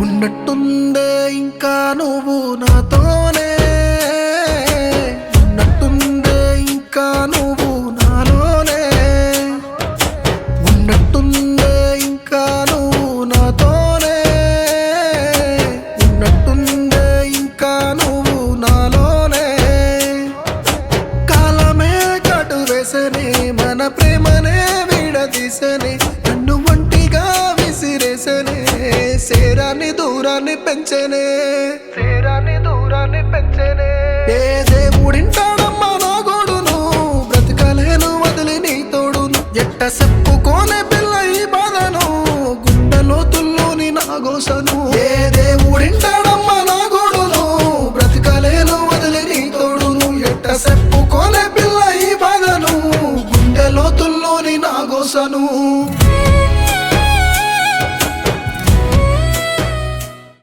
ఉన్నట్టుందే ఇంకా నువ్వు నాతోనే, ఉన్నట్టుందే ఇంకా నువ్వు నాలోనే, ఉన్నట్టుందే ఇంకా నువ్వు నాతోనే, ఉన్నట్టుందే ఇంకా నువ్వు నాలోనే. కాలమే కటు వేసనే మన ప్రేమనే విడదీసనే, నన్ను ఒంటిగా విసిరేసనే, సేరాన్ని దూరాన్ని పెంచనే, సేరాన్ని దూరాన్ని పెంచనే. ఏ దేవుడింటాడమ్మా నా గోడును, బ్రతకలేను వదిలి నీ తోడును, ఎట్ట చెప్పుకోనే పిల్ల ఈ బాధను, గుండెలో తుల్లోని నా గోసను. ఏ దేవుడింటాడమ్మా నా గోడును, బ్రతకలేను వదిలి నీ తోడును, ఎట్ట చెప్పుకోనే పిల్ల ఈ బాధను, గుండెలో తుల్లోని నా గోసను.